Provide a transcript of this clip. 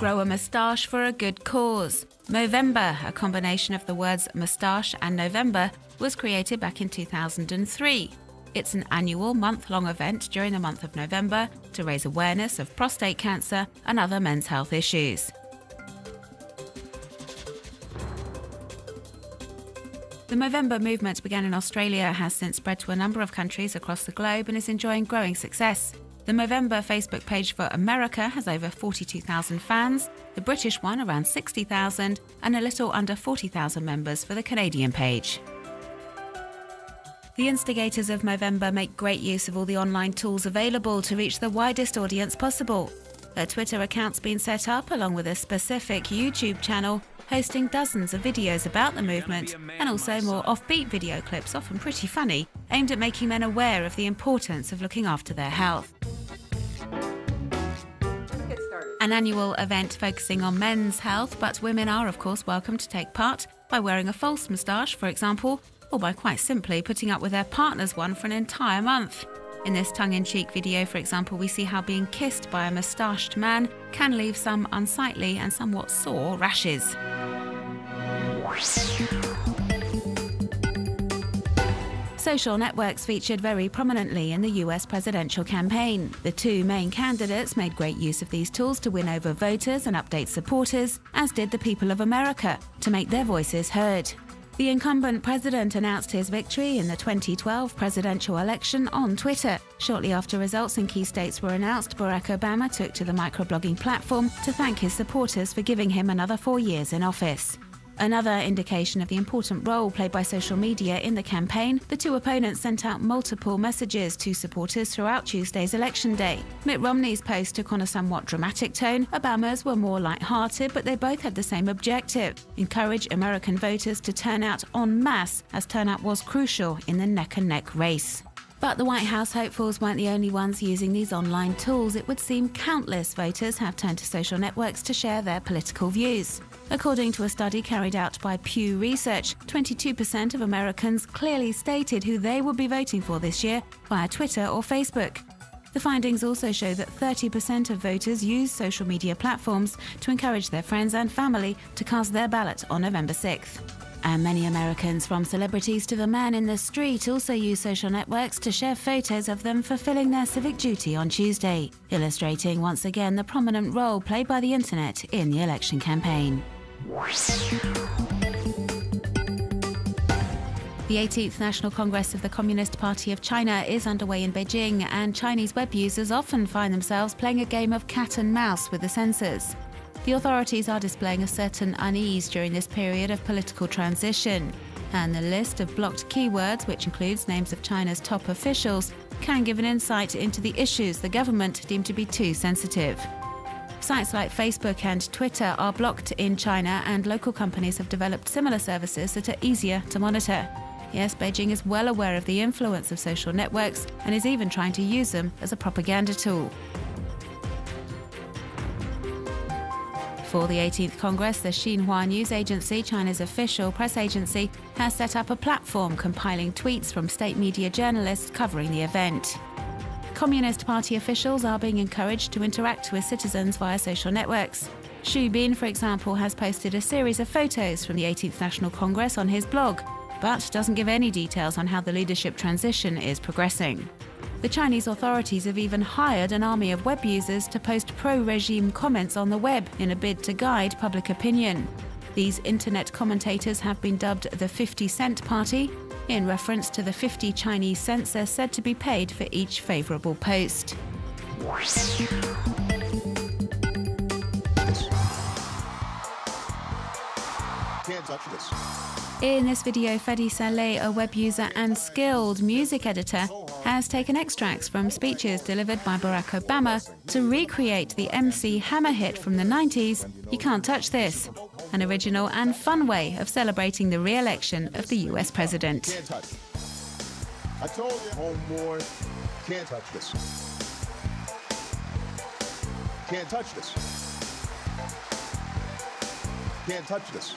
grow a moustache for a good cause. Movember, a combination of the words moustache and November, was created back in 2003. It's an annual month-long event during the month of November to raise awareness of prostate cancer and other men's health issues. The Movember movement began in Australia, has since spread to a number of countries across the globe and is enjoying growing success. The Movember Facebook page for America has over 42,000 fans, the British one around 60,000, and a little under 40,000 members for the Canadian page. The instigators of Movember make great use of all the online tools available to reach the widest audience possible. A Twitter account's been set up along with a specific YouTube channel hosting dozens of videos about the movement and also more offbeat video clips, often pretty funny, aimed at making men aware of the importance of looking after their health. An annual event focusing on men's health, but women are of course welcome to take part by wearing a false moustache, for example, or by quite simply putting up with their partner's one for an entire month. In this tongue-in-cheek video, for example, we see how being kissed by a moustached man can leave some unsightly and somewhat sore rashes. Social networks featured very prominently in the US presidential campaign. The two main candidates made great use of these tools to win over voters and update supporters, as did the people of America, to make their voices heard. The incumbent president announced his victory in the 2012 presidential election on Twitter. Shortly after results in key states were announced, Barack Obama took to the microblogging platform to thank his supporters for giving him another 4 years in office. Another indication of the important role played by social media in the campaign, the two opponents sent out multiple messages to supporters throughout Tuesday's election day. Mitt Romney's post took on a somewhat dramatic tone. Obama's were more light-hearted, but they both had the same objective: encourage American voters to turn out en masse, as turnout was crucial in the neck-and-neck race. But the White House hopefuls weren't the only ones using these online tools. It would seem countless voters have turned to social networks to share their political views. According to a study carried out by Pew Research, 22% of Americans clearly stated who they would be voting for this year via Twitter or Facebook. The findings also show that 30% of voters use social media platforms to encourage their friends and family to cast their ballot on November 6th. And many Americans, from celebrities to the man in the street, also use social networks to share photos of them fulfilling their civic duty on Tuesday, illustrating once again the prominent role played by the internet in the election campaign. The 18th National Congress of the Communist Party of China is underway in Beijing, and Chinese web users often find themselves playing a game of cat and mouse with the censors. The authorities are displaying a certain unease during this period of political transition, and the list of blocked keywords, which includes names of China's top officials, can give an insight into the issues the government deemed to be too sensitive. Sites like Facebook and Twitter are blocked in China, and local companies have developed similar services that are easier to monitor. Yes, Beijing is well aware of the influence of social networks and is even trying to use them as a propaganda tool. For the 18th Congress, the Xinhua news agency, China's official press agency, has set up a platform compiling tweets from state media journalists covering the event. Communist Party officials are being encouraged to interact with citizens via social networks. Xu Bin, for example, has posted a series of photos from the 18th National Congress on his blog, but doesn't give any details on how the leadership transition is progressing. The Chinese authorities have even hired an army of web users to post pro-regime comments on the web in a bid to guide public opinion. These internet commentators have been dubbed the 50-cent party, in reference to the 50 Chinese cents they're said to be paid for each favourable post. Can't touch this. In this video, Freddy Saleh, a web user and skilled music editor, has taken extracts from speeches delivered by Barack Obama to recreate the MC Hammer hit from the 90s, "You Can't Touch This," an original and fun way of celebrating the re-election of the US president. Can't touch. I told you, homeboy, can't touch this. Can't touch this. Can't touch this.